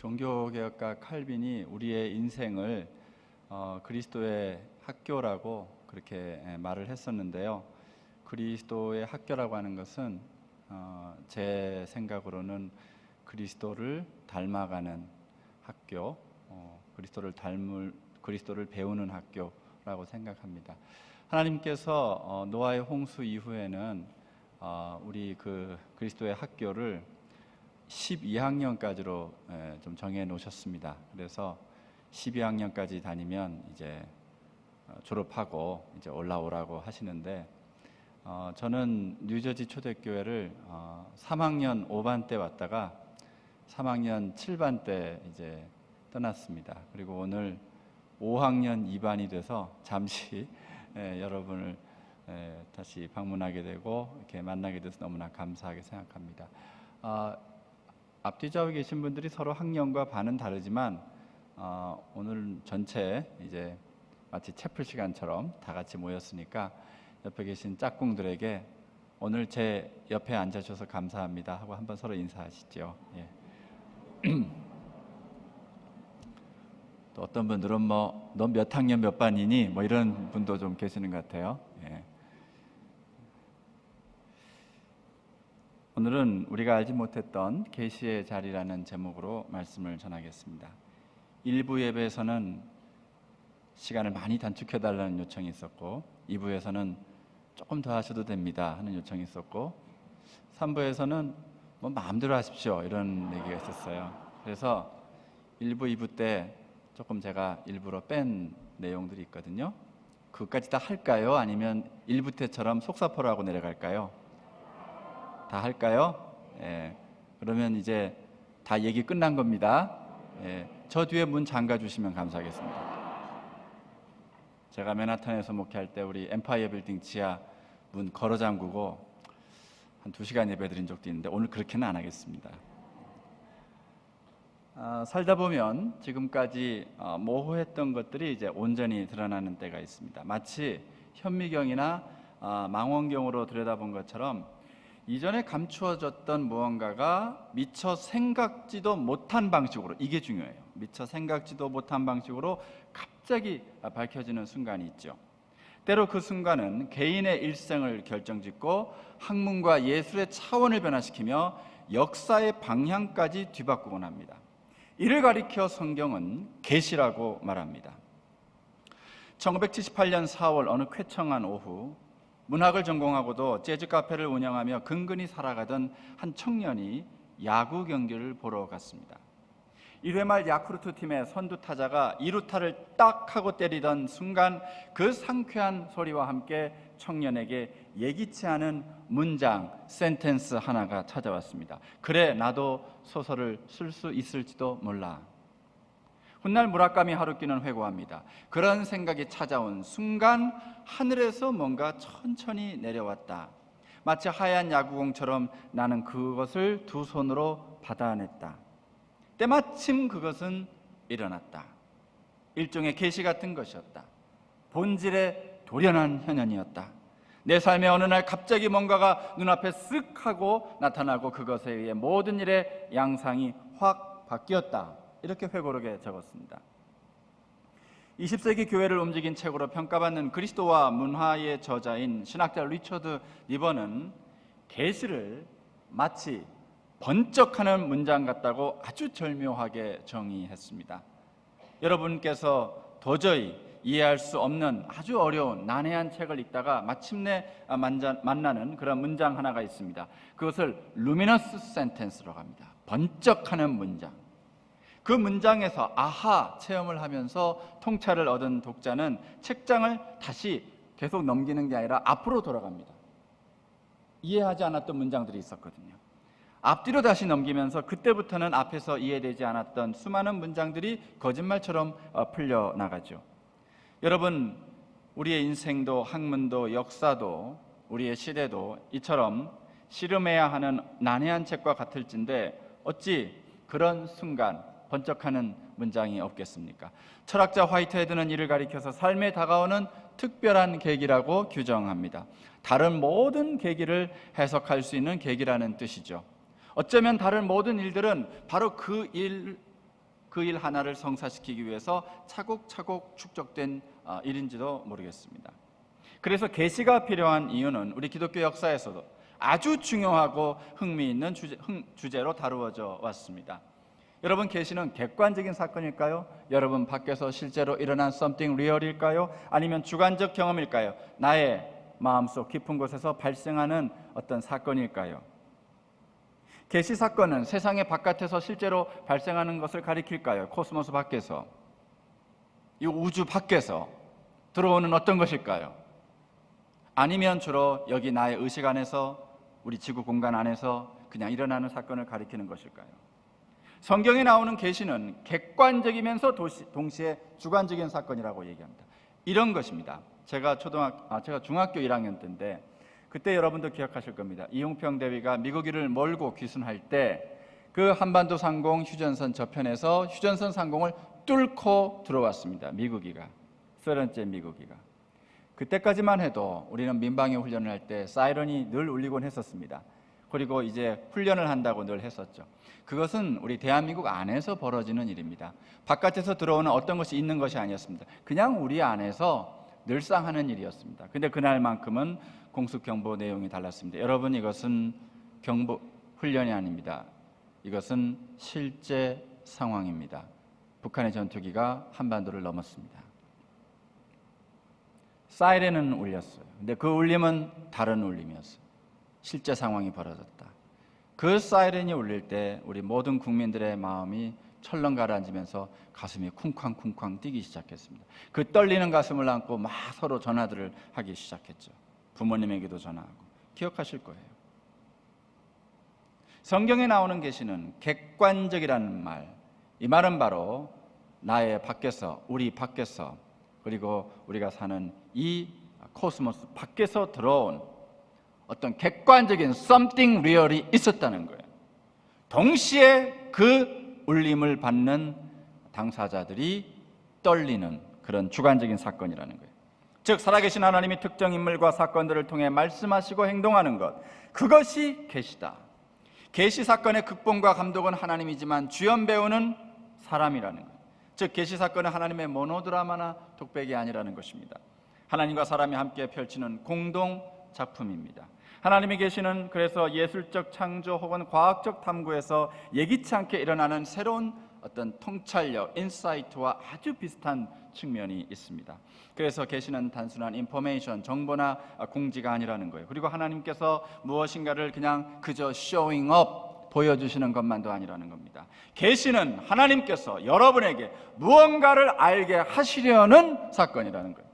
종교개혁가 칼빈이 우리의 인생을 그리스도의 학교라고 그렇게 말을 했었는데요. 그리스도의 학교라고 하는 것은 제 생각으로는 그리스도를 닮아가는 학교, 그리스도를 배우는 학교라고 생각합니다. 하나님께서 노아의 홍수 이후에는 우리 그리스도의 학교를 12학년까지로 좀 정해 놓으셨습니다. 그래서 12학년까지 다니면 이제 졸업하고 이제 올라오라고 하시는데, 저는 뉴저지 초대교회를 3학년 5반 때 왔다가 3학년 7반 때 이제 떠났습니다. 그리고 오늘 5학년 2반이 돼서 잠시 여러분을 다시 방문하게 되고 이렇게 만나게 돼서 너무나 감사하게 생각합니다. 앞뒤 좌우에 계신 분들이 서로 학년과 반은 다르지만 오늘 전체 이제 마치 채플 시간처럼 다 같이 모였으니까 옆에 계신 짝꿍들에게 오늘 제 옆에 앉아주셔서 감사합니다 하고 한번 서로 인사하시죠. 예. 또 어떤 분들은 너 몇 학년 몇 반이니? 이런 분도 좀 계시는 것 같아요. 예. 오늘은 우리가 알지 못했던 계시의 자리라는 제목으로 말씀을 전하겠습니다. 일부 예배에서는 시간을 많이 단축해달라는 요청이 있었고, 2부에서는 조금 더 하셔도 됩니다 하는 요청이 있었고, 3부에서는 마음대로 하십시오 이런 얘기가 있었어요. 그래서 1부, 2부 때 조금 제가 일부러 뺀 내용들이 있거든요. 그것까지 다 할까요? 아니면 1부 때처럼 속사포로 하고 내려갈까요? 다 할까요? 예. 그러면 이제 다 얘기 끝난 겁니다. 예. 저 뒤에 문 잠가 주시면 감사하겠습니다. 제가 맨하탄에서 목회할 때 우리 엠파이어 빌딩 지하 문 걸어 잠그고 한 2시간 예배 드린 적도 있는데 오늘 그렇게는 안 하겠습니다. 살다 보면 지금까지 모호했던 것들이 이제 온전히 드러나는 때가 있습니다. 마치 현미경이나 망원경으로 들여다본 것처럼 이전에 감추어졌던 무언가가 미처 생각지도 못한 방식으로, 이게 중요해요. 미처 생각지도 못한 방식으로 갑자기 밝혀지는 순간이 있죠. 때로 그 순간은 개인의 일생을 결정짓고 학문과 예술의 차원을 변화시키며 역사의 방향까지 뒤바꾸곤 합니다. 이를 가리켜 성경은 계시라고 말합니다. 1978년 4월 어느 쾌청한 오후, 문학을 전공하고도 재즈 카페를 운영하며 근근히 살아가던 한 청년이 야구 경기를 보러 갔습니다. 1회 말 야쿠르트 팀의 선두 타자가 2루타를 딱 하고 때리던 순간 그 상쾌한 소리와 함께 청년에게 예기치 않은 문장, 센텐스 하나가 찾아왔습니다. 그래, 나도 소설을 쓸 수 있을지도 몰라. 훗날 무라카미 하루키는 회고합니다. 그런 생각이 찾아온 순간 하늘에서 뭔가 천천히 내려왔다. 마치 하얀 야구공처럼 나는 그것을 두 손으로 받아냈다. 때마침 그것은 일어났다. 일종의 계시 같은 것이었다. 본질의 돌연한 현현이었다. 내 삶의 어느 날 갑자기 뭔가가 눈앞에 쓱 하고 나타나고 그것에 의해 모든 일의 양상이 확 바뀌었다. 이렇게 회고록에 적었습니다. 20세기 교회를 움직인 책으로 평가받는 그리스도와 문화의 저자인 신학자 리처드 니번은 계시를 마치 번쩍하는 문장 같다고 아주 절묘하게 정의했습니다. 여러분께서 도저히 이해할 수 없는 아주 어려운 난해한 책을 읽다가 마침내 만나는 그런 문장 하나가 있습니다. 그것을 루미너스 센텐스라고 합니다. 번쩍하는 문장. 그 문장에서 아하 체험을 하면서 통찰을 얻은 독자는 책장을 다시 계속 넘기는 게 아니라 앞으로 돌아갑니다. 이해하지 않았던 문장들이 있었거든요. 앞뒤로 다시 넘기면서 그때부터는 앞에서 이해되지 않았던 수많은 문장들이 거짓말처럼 풀려나가죠. 여러분, 우리의 인생도 학문도 역사도 우리의 시대도 이처럼 씨름해야 하는 난해한 책과 같을진데 어찌 그런 순간 번쩍하는 문장이 없겠습니까? 철학자 화이트헤드는 이를 가리켜서 삶에 다가오는 특별한 계기라고 규정합니다. 다른 모든 계기를 해석할 수 있는 계기라는 뜻이죠. 어쩌면 다른 모든 일들은 바로 그 일 그 일 하나를 성사시키기 위해서 차곡차곡 축적된 일인지도 모르겠습니다. 그래서 계시가 필요한 이유는 우리 기독교 역사에서도 아주 중요하고 흥미있는 주제로 다루어져 왔습니다. 여러분, 계시는 객관적인 사건일까요? 여러분 밖에서 실제로 일어난 something real일까요? 아니면 주관적 경험일까요? 나의 마음속 깊은 곳에서 발생하는 어떤 사건일까요? 계시 사건은 세상의 바깥에서 실제로 발생하는 것을 가리킬까요? 코스모스 밖에서, 이 우주 밖에서 들어오는 어떤 것일까요? 아니면 주로 여기 나의 의식 안에서, 우리 지구 공간 안에서 그냥 일어나는 사건을 가리키는 것일까요? 성경에 나오는 계시는 객관적이면서 동시에 주관적인 사건이라고 얘기합니다. 이런 것입니다. 제가 중학교 1학년 때인데, 그때 여러분도 기억하실 겁니다. 이용평 대위가 미국이를 몰고 귀순할 때 그 한반도 상공 휴전선 저편에서 휴전선 상공을 뚫고 들어왔습니다. 미국이가, 세 번째 미국이가. 그때까지만 해도 우리는 민방위 훈련을 할 때 사이렌이 늘 울리곤 했었습니다. 그리고 이제 훈련을 한다고 늘 했었죠. 그것은 우리 대한민국 안에서 벌어지는 일입니다. 바깥에서 들어오는 어떤 것이 있는 것이 아니었습니다. 그냥 우리 안에서 늘상 하는 일이었습니다. 근데 그날만큼은 공습경보 내용이 달랐습니다. 여러분, 이것은 경보 훈련이 아닙니다. 이것은 실제 상황입니다. 북한의 전투기가 한반도를 넘었습니다. 사이렌은 울렸어요. 근데 그 울림은 다른 울림이었어요. 실제 상황이 벌어졌다. 그 사이렌이 울릴 때 우리 모든 국민들의 마음이 철렁 가라앉으면서 가슴이 쿵쾅쿵쾅 뛰기 시작했습니다. 그 떨리는 가슴을 안고 막 서로 전화들을 하기 시작했죠. 부모님에게도 전화하고. 기억하실 거예요. 성경에 나오는 계시는 객관적이라는 말, 이 말은 바로 나의 밖에서, 우리 밖에서, 그리고 우리가 사는 이 코스모스 밖에서 들어온 어떤 객관적인 something real이 있었다는 거예요. 동시에 그 울림을 받는 당사자들이 떨리는 그런 주관적인 사건이라는 거예요. 즉, 살아계신 하나님이 특정 인물과 사건들을 통해 말씀하시고 행동하는 것, 그것이 계시다. 계시 사건의 극본과 감독은 하나님이지만 주연 배우는 사람이라는 것. 즉, 계시 사건은 하나님의 모노드라마나 독백이 아니라는 것입니다. 하나님과 사람이 함께 펼치는 공동 작품입니다. 하나님의 계시는 그래서 예술적 창조 혹은 과학적 탐구에서 예기치 않게 일어나는 새로운 어떤 통찰력, 인사이트와 아주 비슷한 측면이 있습니다. 그래서 계시는 단순한 인포메이션, 정보나 공지가 아니라는 거예요. 그리고 하나님께서 무엇인가를 그냥 그저 showing up, 보여주시는 것만도 아니라는 겁니다. 계시는 하나님께서 여러분에게 무언가를 알게 하시려는 사건이라는 거예요.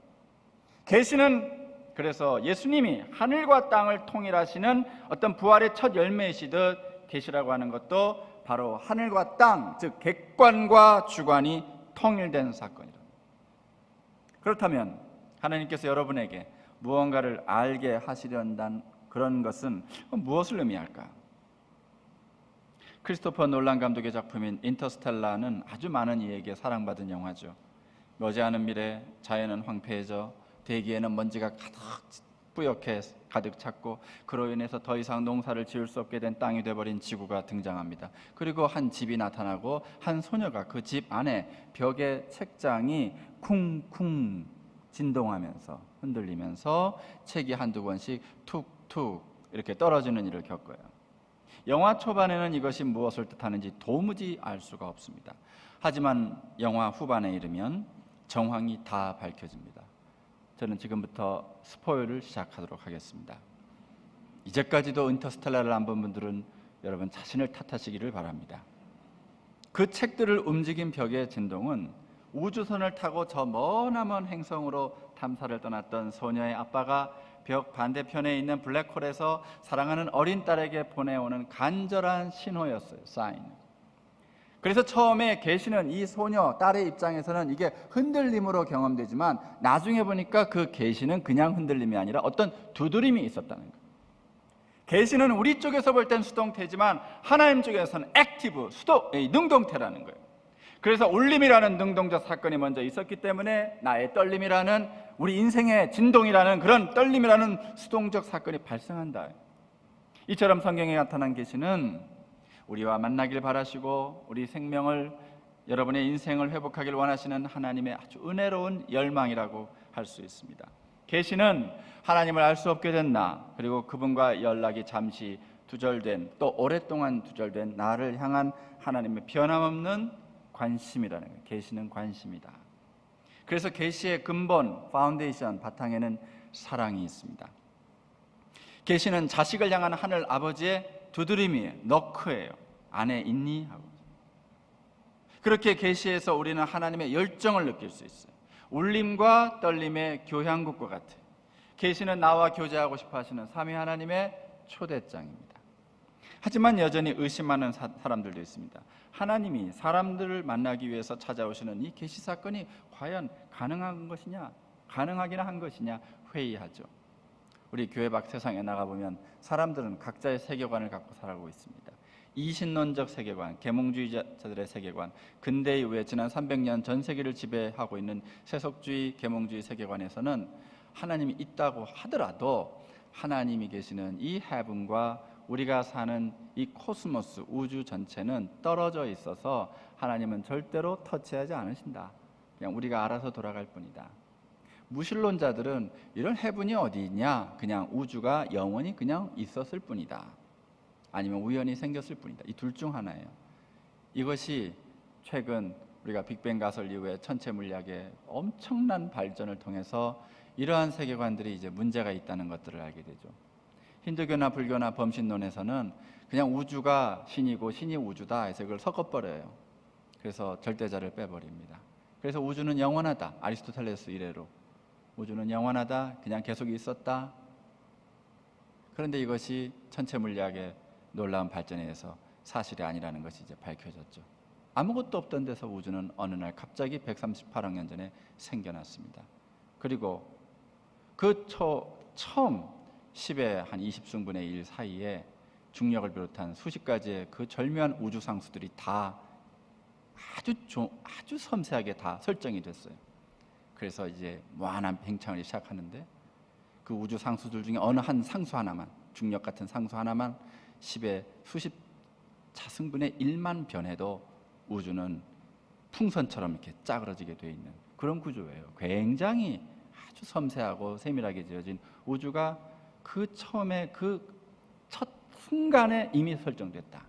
계시는 그래서 예수님이 하늘과 땅을 통일하시는 어떤 부활의 첫 열매이시듯 계시라고 하는 것도 바로 하늘과 땅, 즉 객관과 주관이 통일된 사건이다. 그렇다면 하나님께서 여러분에게 무언가를 알게 하시려는 그런 것은 무엇을 의미할까? 크리스토퍼 놀란 감독의 작품인 인터스텔라는 아주 많은 이에게 사랑받은 영화죠. 머지않은 미래 자연은 황폐해져 대기에는 먼지가 뿌옇게 가득 찼고 그로 인해서 더 이상 농사를 지을 수 없게 된 땅이 되어버린 지구가 등장합니다. 그리고 한 집이 나타나고 한 소녀가 그 집 안에 벽에 책장이 쿵쿵 진동하면서 흔들리면서 책이 한두 권씩 툭툭 이렇게 떨어지는 일을 겪어요. 영화 초반에는 이것이 무엇을 뜻하는지 도무지 알 수가 없습니다. 하지만 영화 후반에 이르면 정황이 다 밝혀집니다. 저는 지금부터 스포일을 시작하도록 하겠습니다. 이제까지도 인터스텔라를 안 본 분들은 여러분 자신을 탓하시기를 바랍니다. 그 책들을 움직인 벽의 진동은 우주선을 타고 저 머나먼 행성으로 탐사를 떠났던 소녀의 아빠가 벽 반대편에 있는 블랙홀에서 사랑하는 어린 딸에게 보내오는 간절한 신호였어요. 사인. 그래서 처음에 계시는 이 소녀 딸의 입장에서는 이게 흔들림으로 경험되지만 나중에 보니까 그 계시는 그냥 흔들림이 아니라 어떤 두드림이 있었다는 거예요. 계시는 우리 쪽에서 볼 땐 수동태지만 하나님 쪽에서는 액티브, 능동태라는 거예요. 그래서 울림이라는 능동적 사건이 먼저 있었기 때문에 나의 떨림이라는, 우리 인생의 진동이라는 그런 떨림이라는 수동적 사건이 발생한다. 이처럼 성경에 나타난 계시는 우리와 만나길 바라시고 우리 생명을 여러분의 인생을 회복하길 원하시는 하나님의 아주 은혜로운 열망이라고 할 수 있습니다. 계시는 하나님을 알 수 없게 된 나, 그리고 그분과 연락이 잠시 두절된, 또 오랫동안 두절된 나를 향한 하나님의 변함없는 관심이라는 거예요. 계시는 관심이다. 그래서 계시의 근본, 파운데이션, 바탕에는 사랑이 있습니다. 계시는 자식을 향한 하늘 아버지의 두드림이에요. 너크예요. 안에 있니? 하고. 그렇게 계시에서 우리는 하나님의 열정을 느낄 수 있어요. 울림과 떨림의 교향곡과 같아요. 계시는 나와 교제하고 싶어 하시는 삼위 하나님의 초대장입니다. 하지만 여전히 의심하는 사람들도 있습니다. 하나님이 사람들을 만나기 위해서 찾아오시는 이 계시 사건이 과연 가능한 것이냐, 가능하기나 한 것이냐 회의하죠. 우리 교회 밖 세상에 나가보면 사람들은 각자의 세계관을 갖고 살아가고 있습니다. 이신론적 세계관, 계몽주의자들의 세계관, 근대 이후에 지난 300년 전 세계를 지배하고 있는 세속주의, 계몽주의 세계관에서는 하나님이 있다고 하더라도 하나님이 계시는 이 헤븐과 우리가 사는 이 코스모스, 우주 전체는 떨어져 있어서 하나님은 절대로 터치하지 않으신다. 그냥 우리가 알아서 돌아갈 뿐이다. 무신론자들은 이런 헤븐이 어디 있냐? 그냥 우주가 영원히 그냥 있었을 뿐이다. 아니면 우연히 생겼을 뿐이다. 이 둘 중 하나예요. 이것이 최근 우리가 빅뱅 가설 이후에 천체 물리학의 엄청난 발전을 통해서 이러한 세계관들이 이제 문제가 있다는 것들을 알게 되죠. 힌두교나 불교나 범신론에서는 그냥 우주가 신이고 신이 우주다 해서 이걸 섞어버려요. 그래서 절대자를 빼버립니다. 그래서 우주는 영원하다. 아리스토텔레스 이래로 우주는 영원하다. 그냥 계속 있었다. 그런데 이것이 천체 물리학의 놀라운 발전에 의해서 사실이 아니라는 것이 이제 밝혀졌죠. 아무것도 없던 데서 우주는 어느 날 갑자기 138억 년 전에 생겨났습니다. 그리고 그 처음 10의 한 20승분의 1 사이에 중력을 비롯한 수십 가지의 그 절묘한 우주 상수들이 다 아주 섬세하게 다 설정이 됐어요. 그래서 이제 무한한 팽창을 시작하는데 그 우주 상수들 중에 어느 한 상수 하나만, 중력 같은 상수 하나만 10의 수십 차승분의 1만 변해도 우주는 풍선처럼 이렇게 짜그러지게 되어 있는 그런 구조예요. 굉장히 아주 섬세하고 세밀하게 지어진 우주가 그 처음에 그 첫 순간에 이미 설정됐다.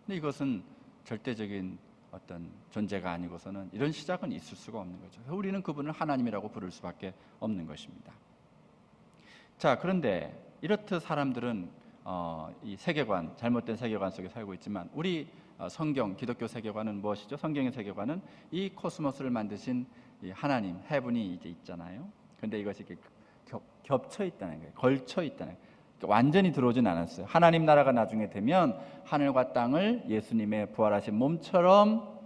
근데 이것은 절대적인 어떤 존재가 아니고서는 이런 시작은 있을 수가 없는 거죠. 우리는 그분을 하나님이라고 부를 수밖에 없는 것입니다. 자, 그런데 이렇듯 사람들은 이 세계관, 잘못된 세계관 속에 살고 있지만 우리 성경, 기독교 세계관은 무엇이죠? 성경의 세계관은 이 코스모스를 만드신 이 하나님, 헤븐이 이제 있잖아요. 그런데 이것이 이렇게 겹쳐 있다는 거예요. 걸쳐 있다는 거예요. 완전히 들어오진 않았어요. 하나님 나라가 나중에 되면 하늘과 땅을 예수님의 부활하신 몸처럼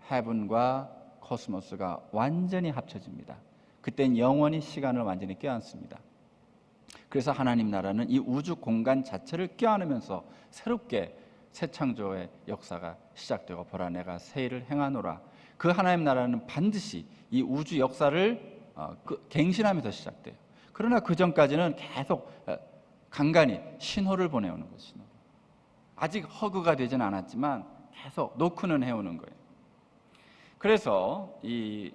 헤븐과 코스모스가 완전히 합쳐집니다. 그땐 영원히 시간을 완전히 껴안습니다. 그래서 하나님 나라는 이 우주 공간 자체를 껴안으면서 새롭게 새 창조의 역사가 시작되고 보라 내가 새 일을 행하노라. 그 하나님 나라는 반드시 이 우주 역사를 갱신하면서 시작돼요. 그러나 그 전까지는 계속 간간히 신호를 보내오는 것이죠. 아직 허그가 되진 않았지만 계속 노크는 해오는 거예요. 그래서 이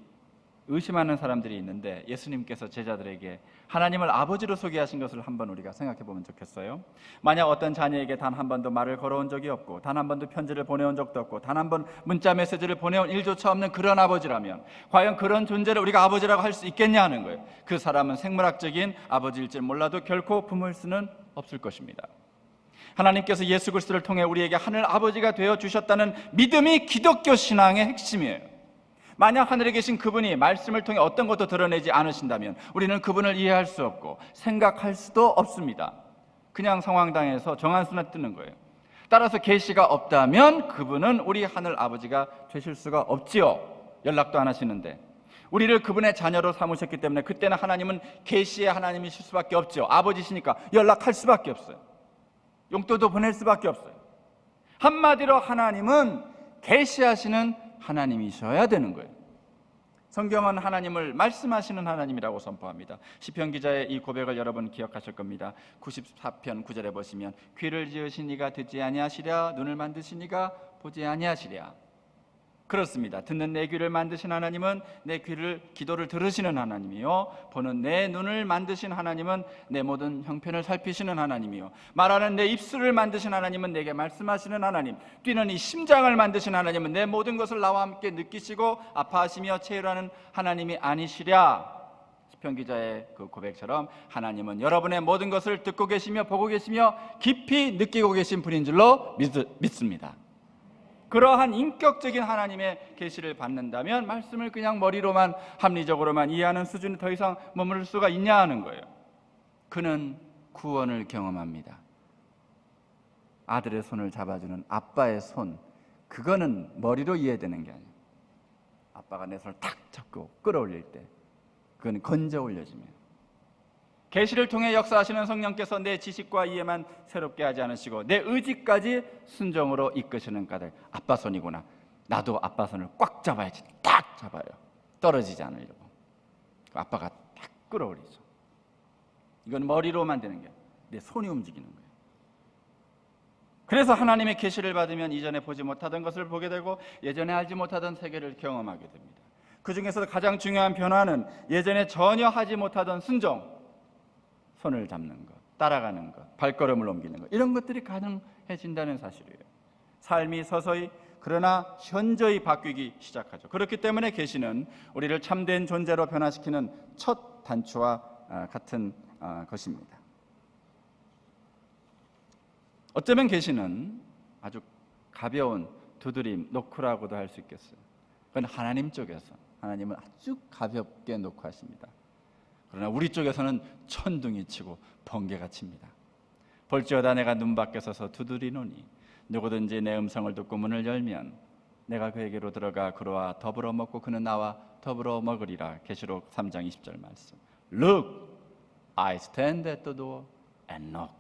의심하는 사람들이 있는데 예수님께서 제자들에게 하나님을 아버지로 소개하신 것을 한번 우리가 생각해 보면 좋겠어요. 만약 어떤 자녀에게 단 한 번도 말을 걸어온 적이 없고 단 한 번도 편지를 보내온 적도 없고 단 한 번 문자 메시지를 보내온 일조차 없는 그런 아버지라면 과연 그런 존재를 우리가 아버지라고 할 수 있겠냐 하는 거예요. 그 사람은 생물학적인 아버지일지 몰라도 결코 부모일 수는 없을 것입니다. 하나님께서 예수 그리스도를 통해 우리에게 하늘 아버지가 되어 주셨다는 믿음이 기독교 신앙의 핵심이에요. 만약 하늘에 계신 그분이 말씀을 통해 어떤 것도 드러내지 않으신다면 우리는 그분을 이해할 수 없고 생각할 수도 없습니다. 그냥 성황당에서 정한수나 뜨는 거예요. 따라서 계시가 없다면 그분은 우리 하늘 아버지가 되실 수가 없지요. 연락도 안 하시는데 우리를 그분의 자녀로 삼으셨기 때문에 그때는 하나님은 계시의 하나님이실 수밖에 없죠. 아버지시니까 연락할 수밖에 없어요. 용돈도 보낼 수밖에 없어요. 한마디로 하나님은 계시하시는 하나님이셔야 되는 거예요. 성경은 하나님을 말씀하시는 하나님이라고 선포합니다. 시편 기자의 이 고백을 여러분 기억하실 겁니다. 94편 9절에 보시면 귀를 지으신 이가 듣지 아니하시랴 눈을 만드신 이가 보지 아니하시랴. 그렇습니다. 듣는 내 귀를 만드신 하나님은 내 기도를 들으시는 하나님이요, 보는 내 눈을 만드신 하나님은 내 모든 형편을 살피시는 하나님이요, 말하는 내 입술을 만드신 하나님은 내게 말씀하시는 하나님, 뛰는 이 심장을 만드신 하나님은 내 모든 것을 나와 함께 느끼시고 아파하시며 체휼하는 하나님이 아니시랴. 시편 기자의 그 고백처럼 하나님은 여러분의 모든 것을 듣고 계시며 보고 계시며 깊이 느끼고 계신 분인 줄로 믿습니다. 그러한 인격적인 하나님의 계시를 받는다면 말씀을 그냥 머리로만 합리적으로만 이해하는 수준이 더 이상 머무를 수가 있냐 하는 거예요. 그는 구원을 경험합니다. 아들의 손을 잡아주는 아빠의 손, 그거는 머리로 이해되는 게 아니에요. 아빠가 내 손을 탁 잡고 끌어올릴 때 그건 건져 올려지면, 계시를 통해 역사하시는 성령께서 내 지식과 이해만 새롭게 하지 않으시고 내 의지까지 순종으로 이끄시는 까닭, 아빠 손이구나, 나도 아빠 손을 꽉 잡아야지. 딱 잡아요. 떨어지지 않으려고. 아빠가 딱 끌어올리죠. 이건 머리로만 되는 게 아니라 내 손이 움직이는 거예요. 그래서 하나님의 계시를 받으면 이전에 보지 못하던 것을 보게 되고 예전에 알지 못하던 세계를 경험하게 됩니다. 그 중에서도 가장 중요한 변화는 예전에 전혀 하지 못하던 순종, 손을 잡는 것, 따라가는 것, 발걸음을 옮기는 것, 이런 것들이 가능해진다는 사실이에요. 삶이 서서히 그러나 현저히 바뀌기 시작하죠. 그렇기 때문에 계시는 우리를 참된 존재로 변화시키는 첫 단추와 같은 것입니다. 어쩌면 계시는 아주 가벼운 두드림, 노크라고도 할 수 있겠어요. 그건 하나님 쪽에서 하나님은 아주 가볍게 노크하십니다. 그러나 우리 쪽에서는 천둥이 치고 번개가 칩니다. 볼지어다 내가 눈 밖에 서서 두드리노니 누구든지 내 음성을 듣고 문을 열면 내가 그에게로 들어가 그와 더불어 먹고 그는 나와 더불어 먹으리라. 계시록 3장 20절 말씀. Look, I stand at the door and knock.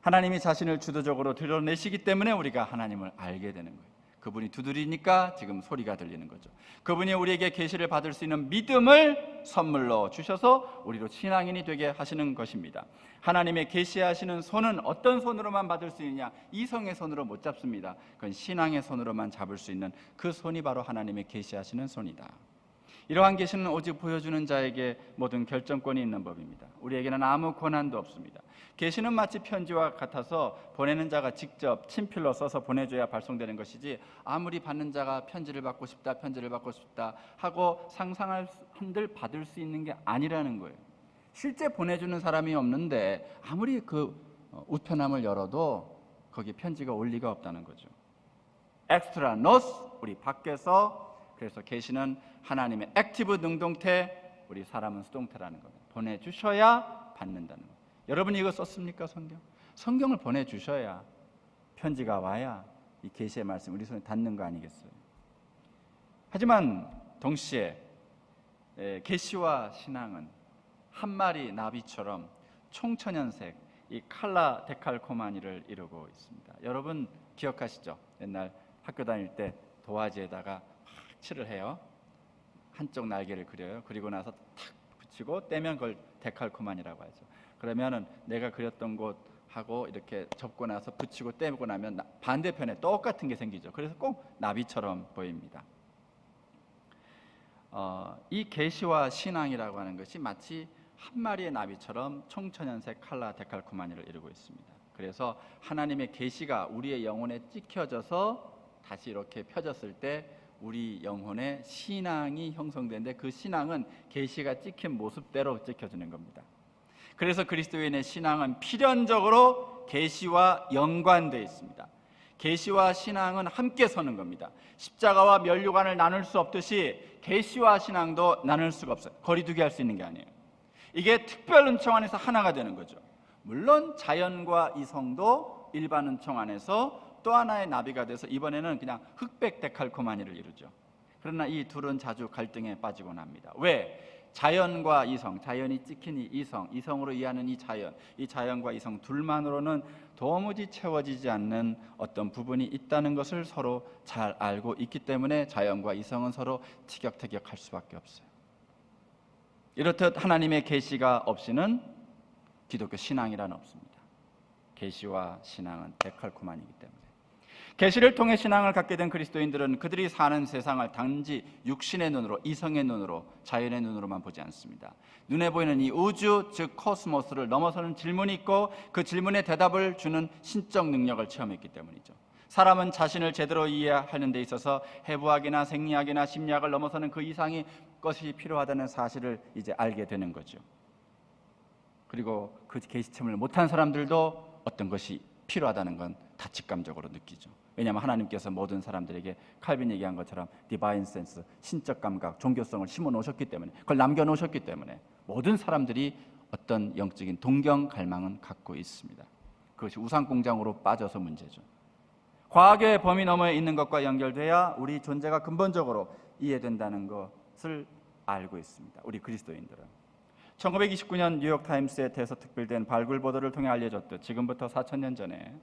하나님이 자신을 주도적으로 드러내시기 때문에 우리가 하나님을 알게 되는 거예요. 그분이 두드리니까 지금 소리가 들리는 거죠. 그분이 우리에게 계시를 받을 수 있는 믿음을 선물로 주셔서 우리로 신앙인이 되게 하시는 것입니다. 하나님의 계시하시는 손은 어떤 손으로만 받을 수 있느냐? 이성의 손으로 못 잡습니다. 그건 신앙의 손으로만 잡을 수 있는 그 손이 바로 하나님의 계시하시는 손이다. 이러한 계시는 오직 보여주는 자에게 모든 결정권이 있는 법입니다. 우리에게는 아무 권한도 없습니다. 계시는 마치 편지와 같아서 보내는 자가 직접 친필로 써서 보내줘야 발송되는 것이지, 아무리 받는 자가 편지를 받고 싶다 하고 상상할 한들 받을 수 있는 게 아니라는 거예요. 실제 보내주는 사람이 없는데 아무리 그 우편함을 열어도 거기에 편지가 올 리가 없다는 거죠. 엑스트라 노스, 우리 밖에서. 그래서 계시는 하나님의 액티브 능동태, 우리 사람은 수동태라는 겁니다. 보내주셔야 받는다는 거예요. 여러분이 이거 썼습니까? 성경을 보내주셔야, 편지가 와야 이 계시의 말씀 우리 손에 닿는 거 아니겠어요? 하지만 동시에 계시와 신앙은 한 마리 나비처럼 총천연색, 이 칼라 데칼코마니를 이루고 있습니다. 여러분 기억하시죠? 옛날 학교 다닐 때 도화지에다가 칠을 해요. 한쪽 날개를 그려요. 그리고 나서 탁 붙이고 떼면 그걸 데칼코마니라고 하죠. 그러면은 내가 그렸던 곳하고 이렇게 접고 나서 붙이고 떼고 나면 반대편에 똑같은 게 생기죠. 그래서 꼭 나비처럼 보입니다. 이 계시와 신앙이라고 하는 것이 마치 한 마리의 나비처럼 총천연색 칼라 데칼코마니를 이루고 있습니다. 그래서 하나님의 계시가 우리의 영혼에 찍혀져서 다시 이렇게 펴졌을 때 우리 영혼의 신앙이 형성되는데, 그 신앙은 계시가 찍힌 모습대로 찍혀지는 겁니다. 그래서 그리스도인의 신앙은 필연적으로 계시와 연관되어 있습니다. 계시와 신앙은 함께 서는 겁니다. 십자가와 면류관을 나눌 수 없듯이 계시와 신앙도 나눌 수가 없어요. 거리두기 할 수 있는 게 아니에요. 이게 특별 은총 안에서 하나가 되는 거죠. 물론 자연과 이성도 일반 은총 안에서 또 하나의 나비가 돼서 이번에는 그냥 흑백 데칼코마니를 이루죠. 그러나 이 둘은 자주 갈등에 빠지곤 합니다. 왜? 자연과 이성, 자연이 찍힌 이 이성, 이성으로 이해하는 이 자연과 이성 둘만으로는 도무지 채워지지 않는 어떤 부분이 있다는 것을 서로 잘 알고 있기 때문에 자연과 이성은 서로 티격태격할 수밖에 없어요. 이렇듯 하나님의 계시가 없이는 기독교 신앙이란 없습니다. 계시와 신앙은 데칼코마니이기 때문에. 계시를 통해 신앙을 갖게 된 그리스도인들은 그들이 사는 세상을 단지 육신의 눈으로, 이성의 눈으로, 자연의 눈으로만 보지 않습니다. 눈에 보이는 이 우주, 즉 코스모스를 넘어서는 질문이 있고 그 질문에 대답을 주는 신적 능력을 체험했기 때문이죠. 사람은 자신을 제대로 이해하는 데 있어서 해부학이나 생리학이나 심리학을 넘어서는 그 이상의 것이 필요하다는 사실을 이제 알게 되는 거죠. 그리고 그 계시체험을 못한 사람들도 어떤 것이 필요하다는 건 다 직감적으로 느끼죠. 왜냐하면 하나님께서 모든 사람들에게 칼빈이 얘기한 것처럼 디바인 센스, 신적 감각, 종교성을 심어 놓으셨기 때문에, 그걸 남겨 놓으셨기 때문에 모든 사람들이 어떤 영적인 동경 갈망은 갖고 있습니다. 그것이 우상공장으로 빠져서 문제죠. 과학의 범위 너머에 있는 것과 연결돼야 우리 존재가 근본적으로 이해된다는 것을 알고 있습니다. 우리 그리스도인들은 1929년 뉴욕타임스에 대해서 특별된 발굴 보도를 통해 알려졌듯 지금부터 4,000년 전에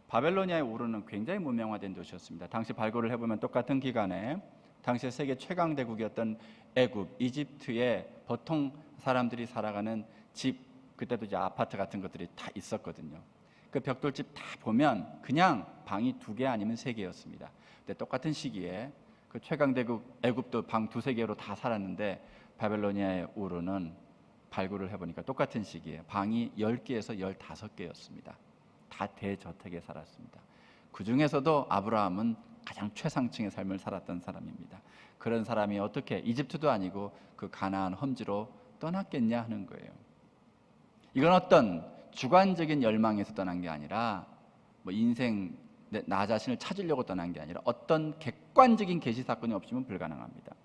바벨로니아의 우르는 굉장히 문명화된 도시였습니다. 당시 발굴을 해보면 똑같은 기간에 당시 세계 최강 대국이었던 애굽, 이집트에 보통 사람들이 살아가는 집, 그때도 이제 아파트 같은 것들이 다 있었거든요. 그 벽돌집 다 보면 그냥 방이 2개 아니면 3개였습니다. 근데 똑같은 시기에 그 최강 대국 애굽도 방 2-3개로 다 살았는데 바벨로니아의 우르는 발굴을 해보니까 똑같은 시기에 방이 10개에서 15개였습니다. 다 대저택에 살았습니다. 그 중에서도 아브라함은 가장 최상층의 삶을 살았던 사람입니다. 그런 사람이 어떻게 이집트도 아니고 그 가나안 험지로 떠났겠냐 하는 거예요. 이건 어떤 주관적인 열망에서 떠난 게 아니라 뭐 인생 나 자신을 찾으려고 떠난 게 아니라 어떤 객관적인 계시 사건이 없으면 불가능합니다.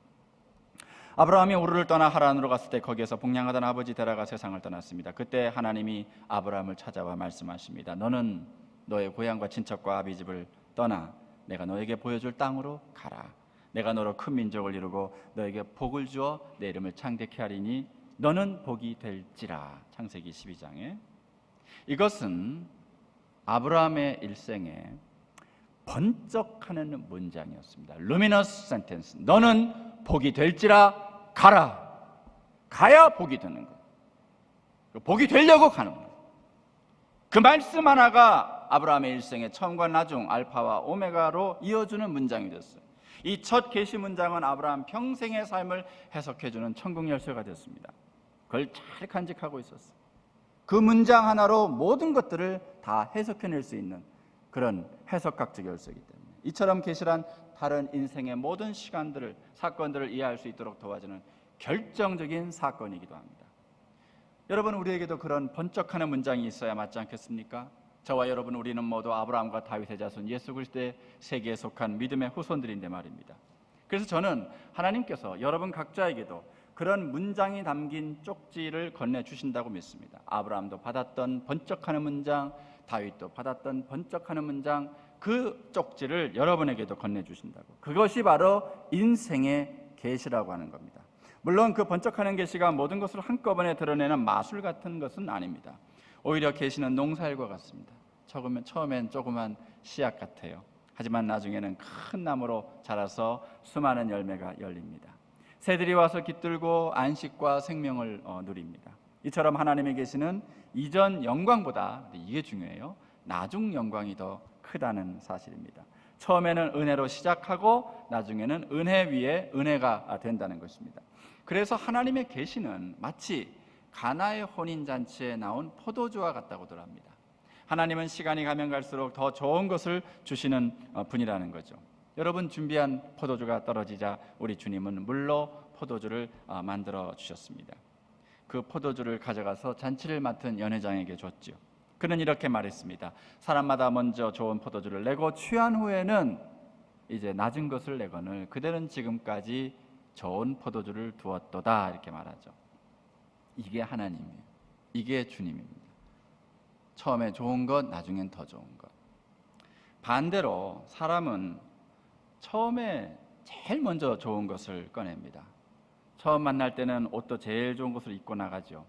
아브라함이 우르를 떠나 하란으로 갔을 때 거기에서 복양하던 아버지 데라가 세상을 떠났습니다. 그때 하나님이 아브라함을 찾아와 말씀하십니다. 너는 너의 고향과 친척과 아비 집을 떠나 내가 너에게 보여줄 땅으로 가라. 내가 너로 큰 민족을 이루고 너에게 복을 주어 내 이름을 창대케 하리니 너는 복이 될지라. 창세기 12장에 이것은 아브라함의 일생에 번쩍하는 문장이었습니다. luminous sentence. 너는 복이 될지라 가라. 가야 복이 되는 거예요. 복이 되려고 가는 거예요. 그 말씀 하나가 아브라함의 일생의 처음과 나중, 알파와 오메가로 이어주는 문장이 됐어요. 이 첫 계시 문장은 아브라함 평생의 삶을 해석해주는 천국 열쇠가 됐습니다. 그걸 잘 간직하고 있었어요. 그 문장 하나로 모든 것들을 다 해석해낼 수 있는 그런 해석학적 열쇠이기 때문에 이처럼 계시란 다른 인생의 모든 시간들을, 사건들을 이해할 수 있도록 도와주는 결정적인 사건이기도 합니다. 여러분, 우리에게도 그런 번쩍하는 문장이 있어야 맞지 않겠습니까? 저와 여러분, 우리는 모두 아브라함과 다윗의 자손, 예수 그리스도의 세계에 속한 믿음의 후손들인데 말입니다. 그래서 저는 하나님께서 여러분 각자에게도 그런 문장이 담긴 쪽지를 건네주신다고 믿습니다. 아브라함도 받았던 번쩍하는 문장, 다윗도 받았던 번쩍하는 문장, 그 쪽지를 여러분에게도 건네주신다고. 그것이 바로 인생의 계시라고 하는 겁니다. 물론 그 번쩍하는 계시가 모든 것을 한꺼번에 드러내는 마술 같은 것은 아닙니다. 오히려 계시는 농사일과 같습니다. 처음엔 조그만 씨앗 같아요. 하지만 나중에는 큰 나무로 자라서 수많은 열매가 열립니다. 새들이 와서 깃들고 안식과 생명을 누립니다. 이처럼 하나님의 계시는 이전 영광보다, 이게 중요해요, 나중 영광이 더 크다는 사실입니다. 처음에는 은혜로 시작하고 나중에는 은혜 위에 은혜가 된다는 것입니다. 그래서 하나님의 계시는 마치 가나의 혼인잔치에 나온 포도주와 같다고들 합니다. 하나님은 시간이 가면 갈수록 더 좋은 것을 주시는 분이라는 거죠. 여러분, 준비한 포도주가 떨어지자 우리 주님은 물로 포도주를 만들어 주셨습니다. 그 포도주를 가져가서 잔치를 맡은 연회장에게 줬죠. 그는 이렇게 말했습니다. 사람마다 먼저 좋은 포도주를 내고 취한 후에는 이제 낮은 것을 내거늘 그대는 지금까지 좋은 포도주를 두었도다, 이렇게 말하죠. 이게 하나님이에요. 이게 주님입니다. 처음에 좋은 것, 나중엔 더 좋은 것. 반대로 사람은 처음에 제일 먼저 좋은 것을 꺼냅니다. 처음 만날 때는 옷도 제일 좋은 것을 입고 나가죠.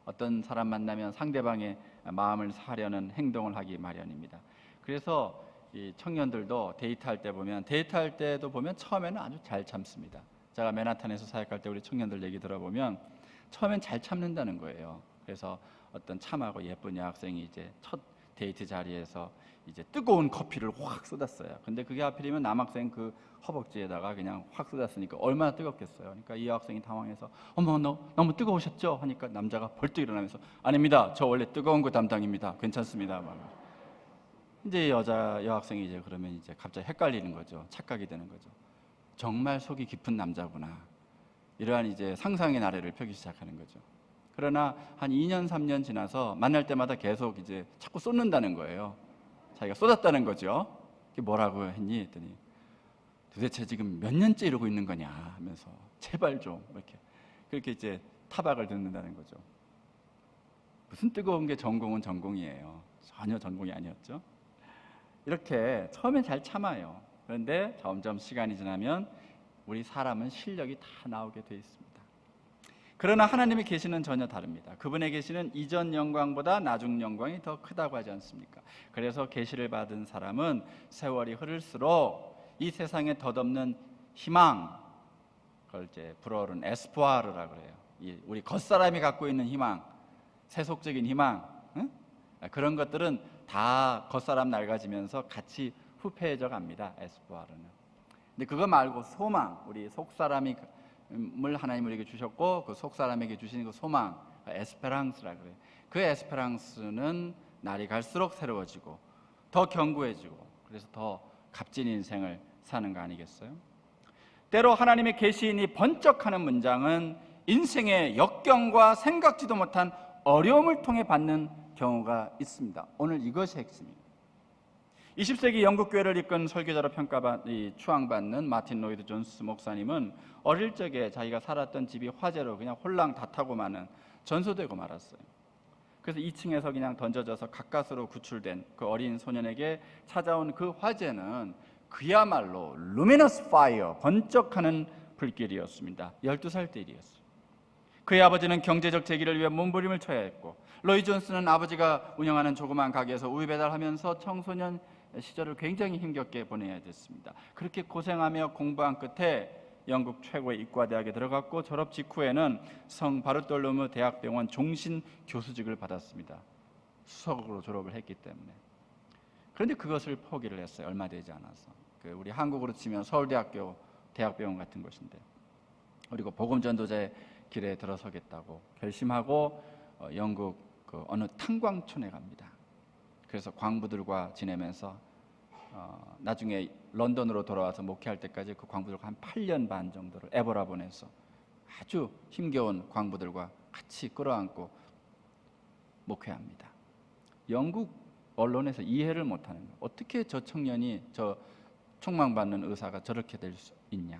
어떤 사람 만나면 상대방의 마음을 사려는 행동을 하기 마련입니다. 그래서 이 청년들도 데이트할 때도 보면 처음에는 아주 잘 참습니다. 제가 맨하탄에서 사역할 때 우리 청년들 얘기 들어보면 처음엔 잘 참는다는 거예요. 그래서 어떤 참하고 예쁜 여학생이 이제 첫 데이트 자리에서 이제 뜨거운 커피를 확 쏟았어요. 근데 그게 하필이면 남학생 그 허벅지에다가 그냥 확 쏟았으니까 얼마나 뜨겁겠어요. 그러니까 이 여학생이 당황해서 어머 너무 뜨거우셨죠? 하니까 남자가 벌떡 일어나면서 아닙니다. 저 원래 뜨거운 거 담당입니다. 괜찮습니다. 막. 이제 여학생이 이제 그러면 이제 갑자기 헷갈리는 거죠. 착각이 되는 거죠. 정말 속이 깊은 남자구나. 이러한 이제 상상의 나래를 펴기 시작하는 거죠. 그러나 한 2년 3년 지나서 만날 때마다 계속 이제 자꾸 쏟는다는 거예요. 자기가 쏟았다는 거죠. 그게 뭐라고 했니? 했더니 도대체 지금 몇 년째 이러고 있는 거냐 하면서 제발 좀 이렇게 그렇게 이제 타박을 듣는다는 거죠. 무슨 뜨거운 게 전공은 전공이에요. 전혀 전공이 아니었죠. 이렇게 처음엔 잘 참아요. 그런데 점점 시간이 지나면 우리 사람은 실력이 다 나오게 돼 있습니다. 그러나 하나님의 계시는 전혀 다릅니다. 그분의 계시는 이전 영광보다 나중 영광이 더 크다고 하지 않습니까? 그래서 계시를 받은 사람은 세월이 흐를수록 이 세상에 덧없는 희망, 그걸 이제 불어오른 에스포아르라 그래요. 우리 겉사람이 갖고 있는 희망, 세속적인 희망, 응? 그런 것들은 다 겉사람 낡아지면서 같이 후패해져 갑니다. 에스포아르는. 근데 그거 말고 소망, 우리 속사람이 을 하나님 우리에게 주셨고 그 속사람에게 주신 그 소망, 에스페랑스라 그래요. 그 에스페랑스는 날이 갈수록 새로워지고 더 견고해지고 그래서 더 값진 인생을 사는 거 아니겠어요? 때로 하나님의 계시인이 번쩍하는 문장은 인생의 역경과 생각지도 못한 어려움을 통해 받는 경우가 있습니다. 오늘 이것이 핵심입니다. 20세기 영국 교회를 이끈 설교자로 추앙받는 마틴 로이드 존스 목사님은 어릴 적에 자기가 살았던 집이 화재로 그냥 홀랑 다 타고 마는 전소되고 말았어요. 그래서 2층에서 그냥 던져져서 가까스로 구출된 그 어린 소년에게 찾아온 그 화재는 그야말로 luminous fire, 번쩍하는 불길이었습니다. 12살 때 일이었어요. 그의 아버지는 경제적 재기를 위해 몸부림을 쳐야 했고 로이 존스는 아버지가 운영하는 조그만 가게에서 우유 배달하면서 청소년 시절을 굉장히 힘겹게 보내야 됐습니다. 그렇게 고생하며 공부한 끝에 영국 최고의 이과대학에 들어갔고 졸업 직후에는 성 바르톨로메 대학병원 종신 교수직을 받았습니다. 수석으로 졸업을 했기 때문에. 그런데 그것을 포기를 했어요. 얼마 되지 않아서. 우리 한국으로 치면 서울대학교 대학병원 같은 곳인데. 그리고 복음전도자의 길에 들어서겠다고 결심하고 영국 어느 탄광촌에 갑니다. 그래서 광부들과 지내면서 나중에 런던으로 돌아와서 목회할 때까지 그 광부들과 한 8년 반 정도를 에버라본에서 아주 힘겨운 광부들과 같이 끌어안고 목회합니다. 영국 언론에서 이해를 못하는 거예요. 어떻게 저 청년이 저 총망받는 의사가 저렇게 될 수 있냐.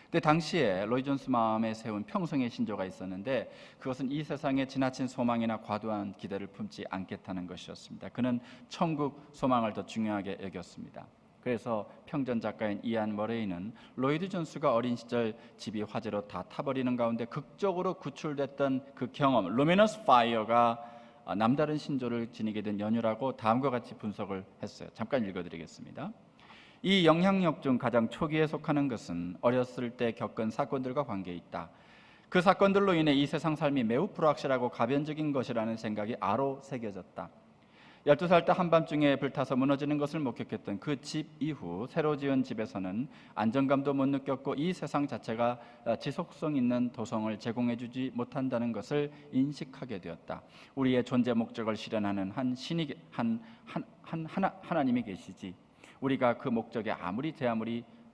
근데 당시에 로이 존스 마음에 세운 평성의 신조가 있었는데 그것은 이 세상에 지나친 소망이나 과도한 기대를 품지 않겠다는 것이었습니다. 그는 천국 소망을 더 중요하게 여겼습니다. 그래서 평전 작가인 이안 머레이는 로이드 존스가 어린 시절 집이 화재로 다 타버리는 가운데 극적으로 구출됐던 그 경험, 루미너스 파이어가 남다른 신조를 지니게 된 연유라고 다음과 같이 분석을 했어요. 잠깐 읽어드리겠습니다. 이 영향력 중 가장 초기에 속하는 것은 어렸을 때 겪은 사건들과 관계에 있다. 그 사건들로 인해 이 세상 삶이 매우 불확실하고 가변적인 것이라는 생각이 아로 새겨졌다. 12살 때 한밤중에 불타서 무너지는 것을 목격했던 그 집 이후 새로 지은 집에서는 안정감도 못 느꼈고 이 세상 자체가 지속성 있는 도성을 제공해주지 못한다는 것을 인식하게 되었다. 우리의 존재 목적을 실현하는 하나님이 계시지. 우리가 그 목적에 아무리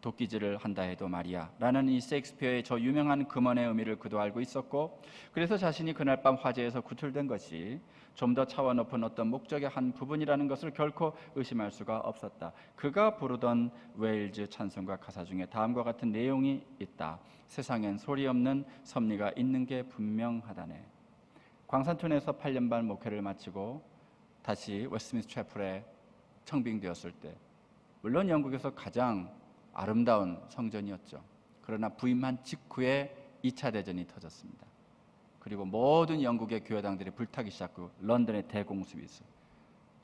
도끼질을 한다 해도 말이야 라는 이 셰익스피어의 저 유명한 금언의 의미를 그도 알고 있었고 그래서 자신이 그날 밤 화재에서 구출된 것이 좀 더 차원 높은 어떤 목적의 한 부분이라는 것을 결코 의심할 수가 없었다. 그가 부르던 웨일즈 찬송가 가사 중에 다음과 같은 내용이 있다. 세상엔 소리 없는 섭리가 있는 게 분명하다네. 광산촌에서 8년 반 목회를 마치고 다시 웨스트민스터 채플에 청빙되었을 때 물론 영국에서 가장 아름다운 성전이었죠. 그러나 부임한 직후에 2차 대전이 터졌습니다. 그리고 모든 영국의 교회당들이 불타기 시작하고 런던에 대공습이 있어요.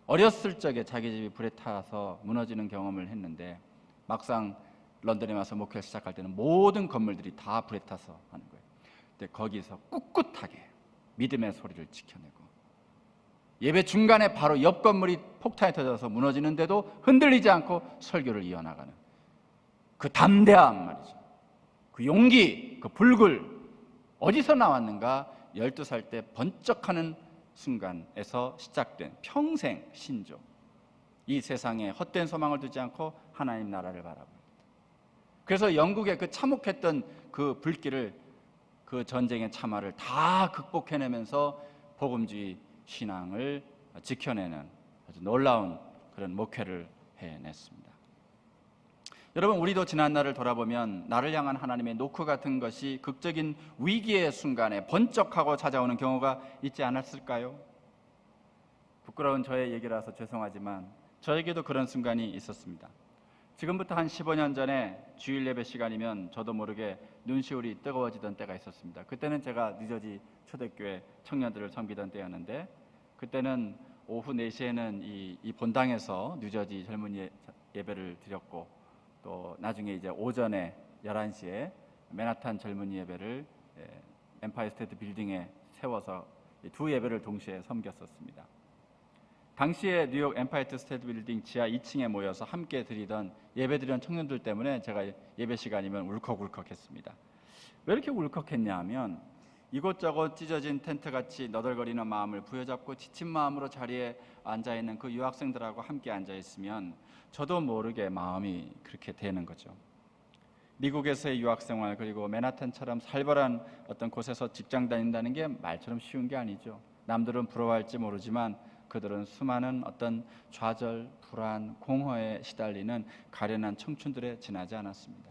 어렸을 적에 자기 집이 불에 타서 무너지는 경험을 했는데 막상 런던에 와서 목회를 시작할 때는 모든 건물들이 다 불에 타서 하는 거예요. 근데 거기서 꿋꿋하게 믿음의 소리를 지켜내고 예배 중간에 바로 옆 건물이 폭탄이 터져서 무너지는데도 흔들리지 않고 설교를 이어나가는 그 담대함 말이죠. 그 용기, 그 불굴 어디서 나왔는가? 12살 때 번쩍하는 순간에서 시작된 평생 신조. 이 세상에 헛된 소망을 두지 않고 하나님 나라를 바라봅니다. 그래서 영국의 그 참혹했던 그 불길을, 그 전쟁의 참화를 다 극복해내면서 복음주의 신앙을 지켜내는 아주 놀라운 그런 목회를 해냈습니다. 여러분, 우리도 지난 날을 돌아보면 나를 향한 하나님의 노크 같은 것이 극적인 위기의 순간에 번쩍하고 찾아오는 경우가 있지 않았을까요? 부끄러운 저의 얘기라서 죄송하지만 저에게도 그런 순간이 있었습니다. 지금부터 한 15년 전에 주일 예배 시간이면 저도 모르게 눈시울이 뜨거워지던 때가 있었습니다. 그때는 제가 뉴저지 초대교회 청년들을 섬기던 때였는데, 그때는 오후 4시에는 이 본당에서 뉴저지 젊은이 예배를 드렸고, 또 나중에 이제 오전에 11시에 맨하탄 젊은이 예배를 엠파이어 스테이트 빌딩에 세워서 두 예배를 동시에 섬겼었습니다. 당시에 뉴욕 엠파이어 스테이트 빌딩 지하 2층에 모여서 함께 드리던 예배드리던 청년들 때문에 제가 예배 시간이면 울컥울컥했습니다. 왜 이렇게 울컥했냐 하면 이곳저곳 찢어진 텐트같이 너덜거리는 마음을 부여잡고 지친 마음으로 자리에 앉아있는 그 유학생들하고 함께 앉아있으면 저도 모르게 마음이 그렇게 되는 거죠. 미국에서의 유학생활, 그리고 맨하탄처럼 살벌한 어떤 곳에서 직장 다닌다는 게 말처럼 쉬운 게 아니죠. 남들은 부러워할지 모르지만 그들은 수많은 어떤 좌절, 불안, 공허에 시달리는 가련한 청춘들에 지나지 않았습니다.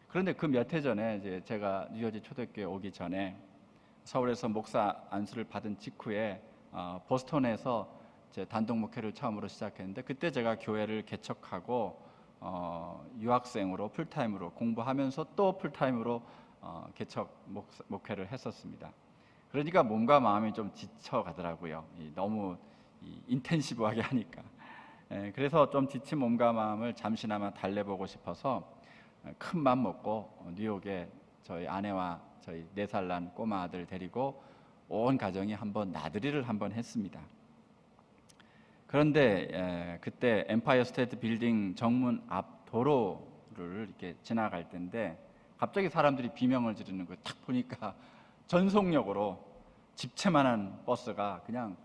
그런데 그 몇 해 전에 이제 제가 뉴저지 초대교회 오기 전에 서울에서 목사 안수를 받은 직후에 보스턴에서 제 단독 목회를 처음으로 시작했는데, 그때 제가 교회를 개척하고 유학생으로 풀타임으로 공부하면서 또 풀타임으로 개척 목회를 했었습니다. 그러니까 몸과 마음이 좀 지쳐가더라고요. 너무 인텐시브하게 하니까. 그래서 좀 지친 몸과 마음을 잠시나마 달래보고 싶어서 큰 맘 먹고 뉴욕에 저희 아내와 저희 4살 난 꼬마 아들 데리고 온 가정이 한번 나들이를 한번 했습니다. 그런데 그때 엠파이어 스테이트 빌딩 정문 앞 도로를 이렇게 지나갈 때인데 갑자기 사람들이 비명을 지르는 걸 딱 보니까 전속력으로 집채만한 버스가 그냥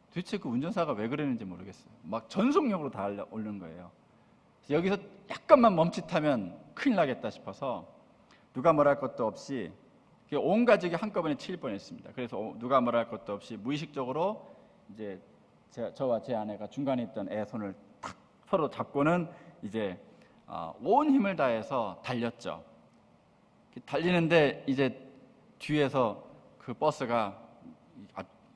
도대체 그 운전사가 왜 그러는지 모르겠어요. 막 전속력으로 달려오는 거예요. 여기서 약간만 멈칫하면 큰일 나겠다 싶어서 누가 뭐랄 것도 없이 온 가족이 한꺼번에 치일 뻔했습니다. 그래서 누가 뭐랄 것도 없이 무의식적으로 이제 저와 제 아내가 중간에 있던 애 손을 탁 서로 잡고는 이제 온 힘을 다해서 달렸죠. 달리는데 이제 뒤에서 그 버스가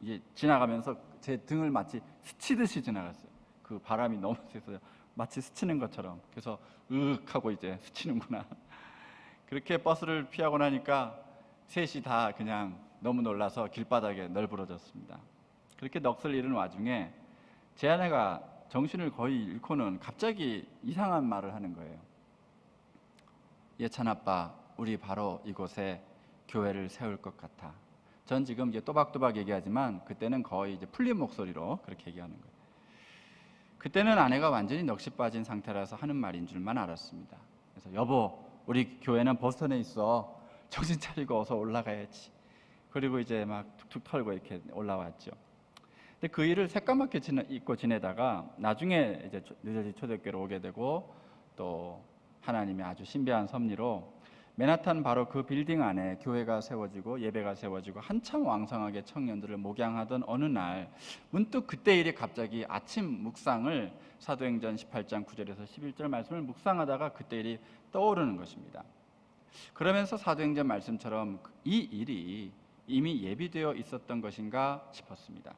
이제 지나가면서 제 등을 마치 스치듯이 지나갔어요. 그 바람이 너무 세서 마치 스치는 것처럼. 그래서 하고 이제 스치는구나. 그렇게 버스를 피하고 나니까 셋이 다 그냥 너무 놀라서 길바닥에 널브러졌습니다. 그렇게 넋을 잃은 와중에 제 아내가 정신을 거의 잃고는 갑자기 이상한 말을 하는 거예요. 예찬 아빠, 우리 바로 이곳에 교회를 세울 것 같아. 전 지금 이제 또박또박 얘기하지만 그때는 거의 이제 풀린 목소리로 그렇게 얘기하는 거예요. 그때는 아내가 완전히 넋이 빠진 상태라서 하는 말인 줄만 알았습니다. 그래서 여보, 우리 교회는 보스턴에 있어. 정신 차리고 어서 올라가야지. 그리고 이제 막 툭툭 털고 이렇게 올라왔죠. 근데 그 일을 새까맣게 잊고 지내다가 나중에 이제 뉴저지 초대교회로 오게 되고, 또 하나님의 아주 신비한 섭리로 맨하탄 바로 그 빌딩 안에 교회가 세워지고 예배가 세워지고 한참 왕성하게 청년들을 목양하던 어느 날 문득 그때 일이 갑자기 아침 묵상을 사도행전 18장 9절에서 11절 말씀을 묵상하다가 그때 일이 떠오르는 것입니다. 그러면서 사도행전 말씀처럼 이 일이 이미 예비되어 있었던 것인가 싶었습니다.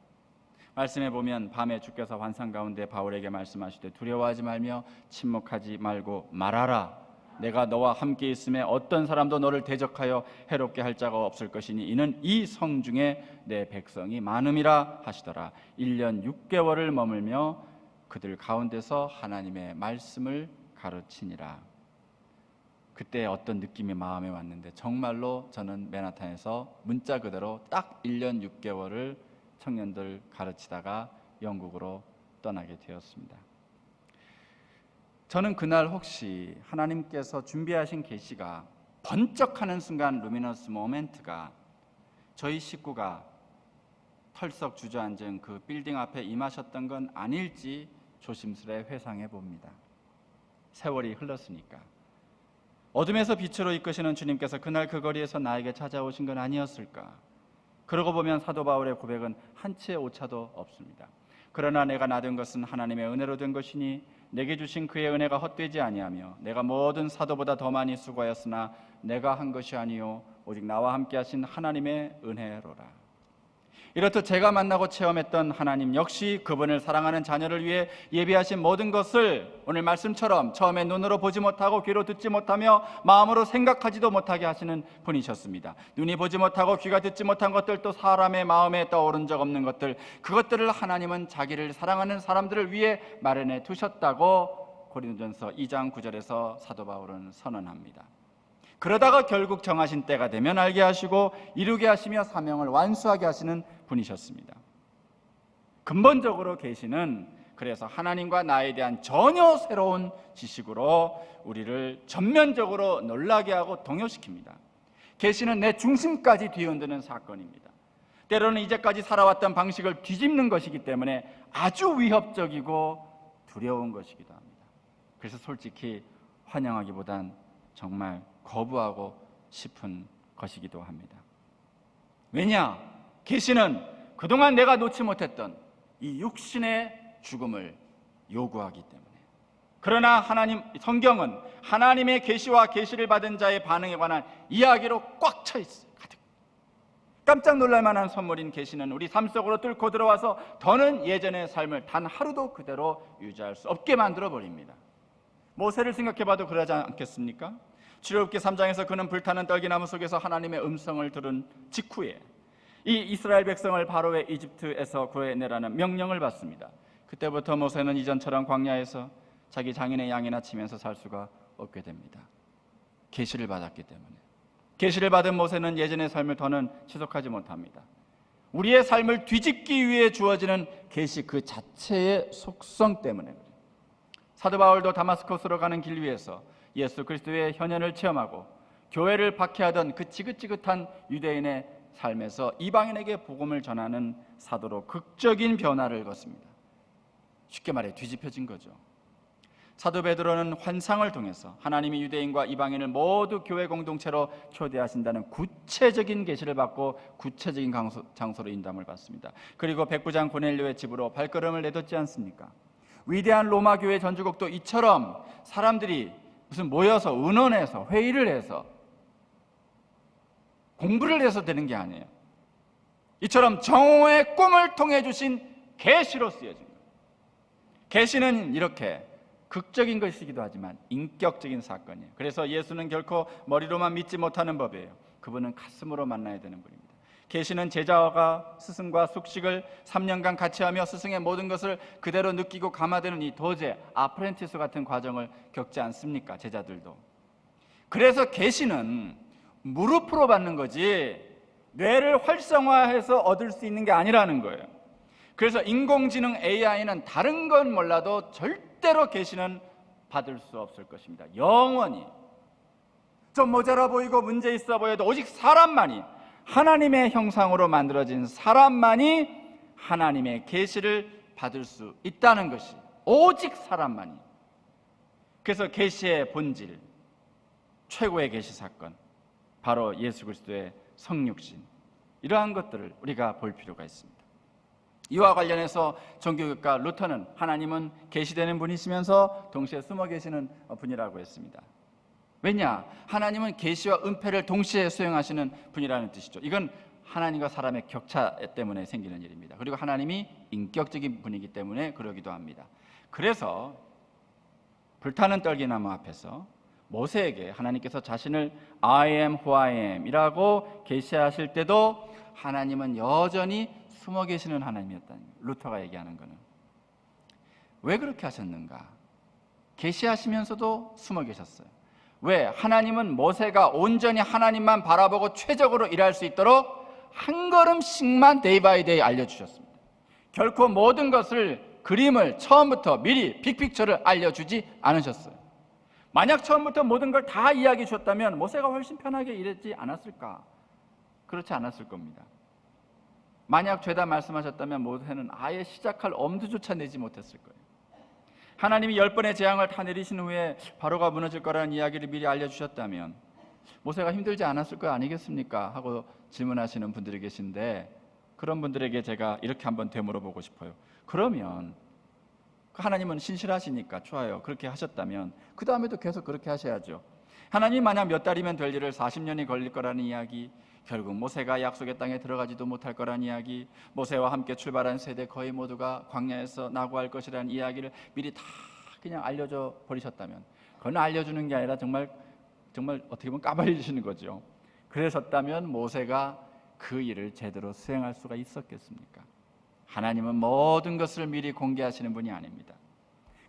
말씀해 보면 밤에 주께서 환상 가운데 바울에게 말씀하시되 두려워하지 말며 침묵하지 말고 말하라. 내가 너와 함께 있음에 어떤 사람도 너를 대적하여 해롭게 할 자가 없을 것이니 이는 이 성 중에 내 백성이 많음이라 하시더라. 1년 6개월을 머물며 그들 가운데서 하나님의 말씀을 가르치니라. 그때 어떤 느낌이 마음에 왔는데 정말로 저는 맨하탄에서 문자 그대로 딱 1년 6개월을 청년들 가르치다가 영국으로 떠나게 되었습니다. 저는 그날 혹시 하나님께서 준비하신 계시가 번쩍하는 순간, 루미너스 모멘트가 저희 식구가 털썩 주저앉은 그 빌딩 앞에 임하셨던 건 아닐지 조심스레 회상해 봅니다. 세월이 흘렀으니까. 어둠에서 빛으로 이끄시는 주님께서 그날 그 거리에서 나에게 찾아오신 건 아니었을까? 그러고 보면 사도 바울의 고백은 한치의 오차도 없습니다. 그러나 내가 나된 것은 하나님의 은혜로 된 것이니 내게 주신 그의 은혜가 헛되지 아니하며 내가 모든 사도보다 더 많이 수고하였으나 내가 한 것이 아니요 오직 나와 함께 하신 하나님의 은혜로라. 이렇듯 제가 만나고 체험했던 하나님 역시 그분을 사랑하는 자녀를 위해 예비하신 모든 것을 오늘 말씀처럼 처음에 눈으로 보지 못하고 귀로 듣지 못하며 마음으로 생각하지도 못하게 하시는 분이셨습니다. 눈이 보지 못하고 귀가 듣지 못한 것들, 또 사람의 마음에 떠오른 적 없는 것들, 그것들을 하나님은 자기를 사랑하는 사람들을 위해 마련해 두셨다고 고린도전서 2장 9절에서 사도 바울은 선언합니다. 그러다가 결국 정하신 때가 되면 알게 하시고 이루게 하시며 사명을 완수하게 하시는 분이셨습니다. 근본적으로 계시는 그래서 하나님과 나에 대한 전혀 새로운 지식으로 우리를 전면적으로 놀라게 하고 동요시킵니다. 계시는 내 중심까지 뒤흔드는 사건입니다. 때로는 이제까지 살아왔던 방식을 뒤집는 것이기 때문에 아주 위협적이고 두려운 것이기도 합니다. 그래서 솔직히 환영하기보단 정말 거부하고 싶은 것이기도 합니다. 왜냐? 계시는 그동안 내가 놓지 못했던 이 육신의 죽음을 요구하기 때문에. 그러나 성경은 하나님의 계시와 계시를 받은 자의 반응에 관한 이야기로 꽉 차 있어요. 가득. 깜짝 놀랄 만한 선물인 계시는 우리 삶 속으로 뚫고 들어와서 더는 예전의 삶을 단 하루도 그대로 유지할 수 없게 만들어 버립니다. 모세를 생각해봐도 그러지 않겠습니까? 출애굽기 3장에서 그는 불타는 떨기나무 속에서 하나님의 음성을 들은 직후에 이 이스라엘 백성을 바로의 이집트에서 구해내라는 명령을 받습니다. 그때부터 모세는 이전처럼 광야에서 자기 장인의 양이나 치면서 살 수가 없게 됩니다. 계시를 받았기 때문에. 계시를 받은 모세는 예전의 삶을 더는 지속하지 못합니다. 우리의 삶을 뒤집기 위해 주어지는 계시 그 자체의 속성 때문에 그래요. 사도 바울도 다마스커스로 가는 길 위에서 예수 그리스도의 현현을 체험하고 교회를 박해하던 그 지긋지긋한 유대인의 삶에서 이방인에게 복음을 전하는 사도로 극적인 변화를 거습니다. 쉽게 말해 뒤집혀진 거죠. 사도 베드로는 환상을 통해서 하나님이 유대인과 이방인을 모두 교회 공동체로 초대하신다는 구체적인 계시를 받고 구체적인 장소로 인도함을 받습니다. 그리고 백부장 고넬료의 집으로 발걸음을 내뒀지 않습니까? 위대한 로마 교회 전주곡도 이처럼 사람들이 무슨 모여서 의논해서 회의를 해서 공부를 해서 되는 게 아니에요. 이처럼 정오의 꿈을 통해 주신 계시로 쓰여진 거예요. 계시는 이렇게 극적인 것이기도 하지만 인격적인 사건이에요. 그래서 예수는 결코 머리로만 믿지 못하는 법이에요. 그분은 가슴으로 만나야 되는 분입니다. 계시는 제자가 스승과 숙식을 3년간 같이 하며 스승의 모든 것을 그대로 느끼고 감화되는 이 도제, 아프렌티스 같은 과정을 겪지 않습니까? 제자들도. 그래서 계시는 무릎으로 받는 거지 뇌를 활성화해서 얻을 수 있는 게 아니라는 거예요. 그래서 인공지능 AI는 다른 건 몰라도 절대로 계시는 받을 수 없을 것입니다. 영원히. 좀 모자라 보이고 문제 있어 보여도 오직 사람만이, 하나님의 형상으로 만들어진 사람만이 하나님의 계시를 받을 수 있다는 것이, 오직 사람만이. 그래서 계시의 본질, 최고의 계시 사건, 바로 예수 그리스도의 성육신, 이러한 것들을 우리가 볼 필요가 있습니다. 이와 관련해서 종교교육가 루터는 하나님은 계시되는 분이시면서 동시에 숨어 계시는 분이라고 했습니다. 왜냐? 하나님은 계시와 은폐를 동시에 수행하시는 분이라는 뜻이죠. 이건 하나님과 사람의 격차 때문에 생기는 일입니다. 그리고 하나님이 인격적인 분이기 때문에 그러기도 합니다. 그래서 불타는 떨기나무 앞에서 모세에게 하나님께서 자신을 I am who I am 이라고 계시하실 때도 하나님은 여전히 숨어 계시는 하나님이었다는 거예요. 루터가 얘기하는 거는. 왜 그렇게 하셨는가? 계시하시면서도 숨어 계셨어요. 왜? 하나님은 모세가 온전히 하나님만 바라보고 최적으로 일할 수 있도록 한 걸음씩만 데이 바이 데이 알려주셨습니다. 결코 모든 것을, 그림을 처음부터 미리 빅픽처를 알려주지 않으셨어요. 만약 처음부터 모든 걸 다 이야기해 주셨다면 모세가 훨씬 편하게 일했지 않았을까? 그렇지 않았을 겁니다. 만약 죄다 말씀하셨다면 모세는 아예 시작할 엄두조차 내지 못했을 거예요. 하나님이 10번의 재앙을 다 내리신 후에 바로가 무너질 거라는 이야기를 미리 알려주셨다면 모세가 힘들지 않았을 거 아니겠습니까? 하고 질문하시는 분들이 계신데, 그런 분들에게 제가 이렇게 한번 되물어보고 싶어요. 그러면 하나님은 신실하시니까 좋아요, 그렇게 하셨다면 그 다음에도 계속 그렇게 하셔야죠. 하나님이 만약 몇 달이면 될 일을 40년이 걸릴 거라는 이야기, 결국 모세가 약속의 땅에 들어가지도 못할 거라는 이야기, 모세와 함께 출발한 세대 거의 모두가 광야에서 낙오할 것이라는 이야기를 미리 다 그냥 알려줘 버리셨다면, 그건 알려주는 게 아니라 정말 어떻게 보면 까발리시는 거죠. 그러셨다면 모세가 그 일을 제대로 수행할 수가 있었겠습니까? 하나님은 모든 것을 미리 공개하시는 분이 아닙니다.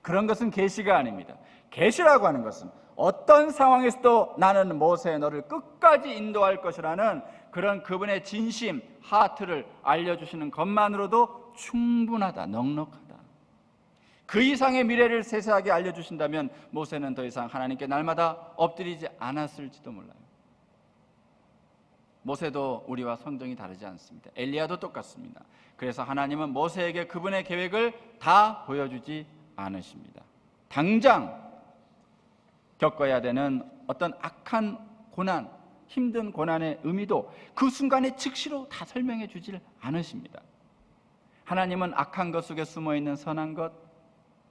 그런 것은 계시가 아닙니다. 계시라고 하는 것은 어떤 상황에서도 나는 모세 너를 끝까지 인도할 것이라는 그런 그분의 진심, 하트를 알려주시는 것만으로도 충분하다, 넉넉하다. 그 이상의 미래를 세세하게 알려주신다면 모세는 더 이상 하나님께 날마다 엎드리지 않았을지도 몰라요. 모세도 우리와 성정이 다르지 않습니다. 엘리야도 똑같습니다. 그래서 하나님은 모세에게 그분의 계획을 다 보여주지 않으십니다. 당장 겪어야 되는 어떤 악한 고난, 힘든 고난의 의미도 그 순간에 즉시로 다 설명해 주질 않으십니다. 하나님은 악한 것 속에 숨어있는 선한 것,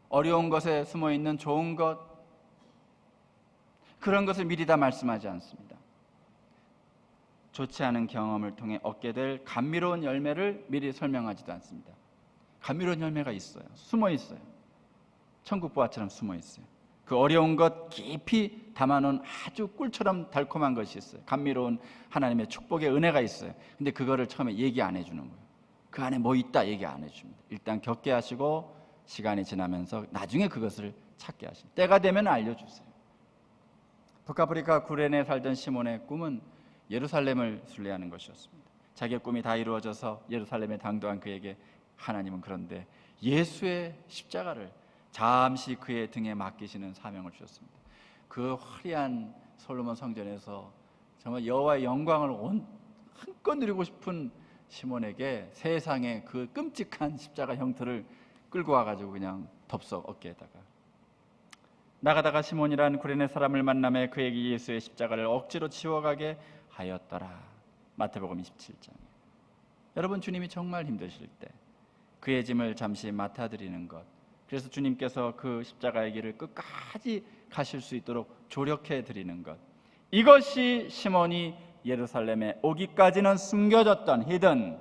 어려운 것에 숨어있는 좋은 것, 그런 것을 미리 다 말씀하지 않습니다. 좋지 않은 경험을 통해 얻게 될 감미로운 열매를 미리 설명하지도 않습니다. 감미로운 열매가 있어요. 숨어 있어요. 천국 보화처럼 숨어 있어요. 그 어려운 것 깊이 담아놓은 아주 꿀처럼 달콤한 것이 있어요. 감미로운 하나님의 축복의 은혜가 있어요. 근데 그거를 처음에 얘기 안 해주는 거예요. 그 안에 뭐 있다 얘기 안 해줍니다. 일단 겪게 하시고 시간이 지나면서 나중에 그것을 찾게 하십니다. 때가 되면 알려주세요. 북아프리카 구렌에 살던 시몬의 꿈은 예루살렘을 순례하는 것이었습니다. 자기의 꿈이 다 이루어져서 예루살렘에 당도한 그에게 하나님은 그런데 예수의 십자가를 잠시 그의 등에 맡기시는 사명을 주셨습니다. 그 화려한 솔로몬 성전에서 정말 여호와의 영광을 한껏 누리고 싶은 시몬에게 세상에 그 끔찍한 십자가 형태를 끌고 와가지고 그냥 덥석 어깨에다가, 나가다가 시몬이라는 구레네 사람을 만나매 그에게 예수의 십자가를 억지로 치워가게 하였더라. 마태복음 27장. 여러분, 주님이 정말 힘드실 때 그의 짐을 잠시 맡아드리는 것, 그래서 주님께서 그 십자가의 길을 끝까지 가실 수 있도록 조력해 드리는 것, 이것이 시몬이 예루살렘에 오기까지는 숨겨졌던 히든,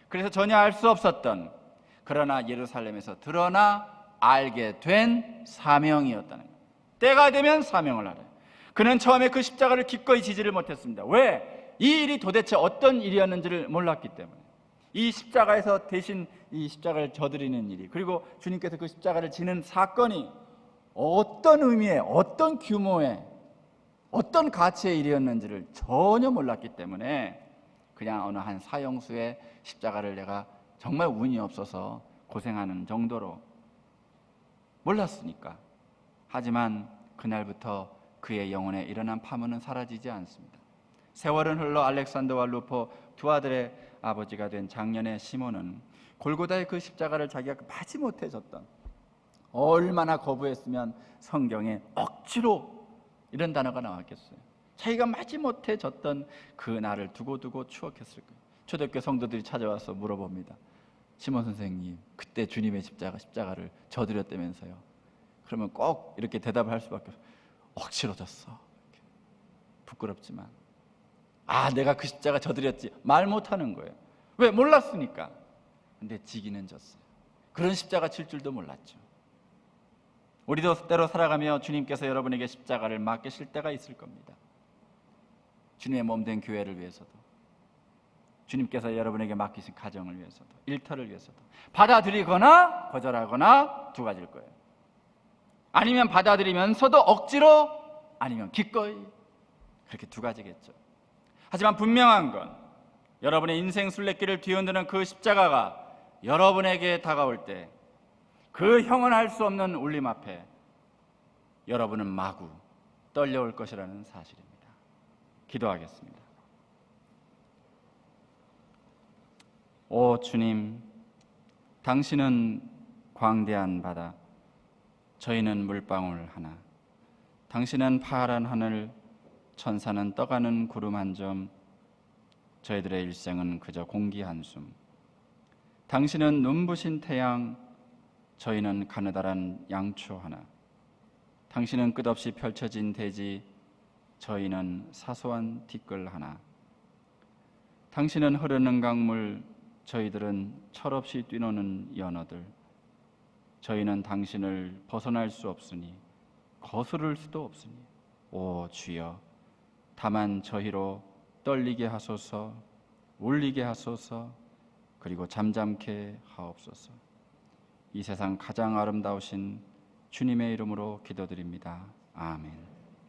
그래서 전혀 알 수 없었던, 그러나 예루살렘에서 드러나 알게 된 사명이었다는 것. 때가 되면 사명을 알아요. 그는 처음에 그 십자가를 기꺼이 지지를 못했습니다. 왜? 이 일이 도대체 어떤 일이었는지를 몰랐기 때문에. 이 십자가에서 대신 이 십자가를 져드리는 일이, 그리고 주님께서 그 십자가를 지는 사건이 어떤 의미의, 어떤 규모의, 어떤 가치의 일이었는지를 전혀 몰랐기 때문에 그냥 어느 한 사형수의 십자가를 내가 정말 운이 없어서 고생하는 정도로 몰랐으니까. 하지만 그날부터 그의 영혼에 일어난 파문은 사라지지 않습니다. 세월은 흘러 알렉산더와 루포 두 아들의 아버지가 된 장년의 시몬은 골고다의 그 십자가를 자기가 마지못해 졌던, 얼마나 거부했으면 성경에 억지로 이런 단어가 나왔겠어요. 자기가 마지못해 졌던 그 날을 두고두고 추억했을 거예요. 초대교회 성도들이 찾아와서 물어봅니다. 시몬 선생님, 그때 주님의 십자가를 져드렸다면서요. 그러면 꼭 이렇게 대답을 할 수밖에 없어요. 억지로 졌어. 이렇게. 부끄럽지만, 내가 그 십자가 져드렸지, 말 못하는 거예요. 왜? 몰랐으니까. 근데 지기는 졌어요. 그런 십자가 칠 줄도 몰랐죠. 우리도 때로 살아가며 주님께서 여러분에게 십자가를 맡기실 때가 있을 겁니다. 주님의 몸된 교회를 위해서도, 주님께서 여러분에게 맡기신 가정을 위해서도, 일터를 위해서도. 받아들이거나 거절하거나 두 가지일 거예요. 아니면 받아들이면서도 억지로, 아니면 기꺼이, 그렇게 두 가지겠죠. 하지만 분명한 건 여러분의 인생 순례길을 뒤흔드는 그 십자가가 여러분에게 다가올 때 그 형언할 수 없는 울림 앞에 여러분은 마구 떨려올 것이라는 사실입니다. 기도하겠습니다. 오 주님, 당신은 광대한 바다, 저희는 물방울 하나. 당신은 파란 하늘, 천사는 떠가는 구름 한 점, 저희들의 일생은 그저 공기 한숨. 당신은 눈부신 태양, 저희는 가느다란 양초 하나. 당신은 끝없이 펼쳐진 대지, 저희는 사소한 티끌 하나. 당신은 흐르는 강물, 저희들은 철없이 뛰노는 연어들. 저희는 당신을 벗어날 수 없으니 거스를 수도 없으니 오 주여, 다만 저희로 떨리게 하소서, 울리게 하소서, 그리고 잠잠케 하옵소서. 이 세상 가장 아름다우신 주님의 이름으로 기도드립니다. 아멘.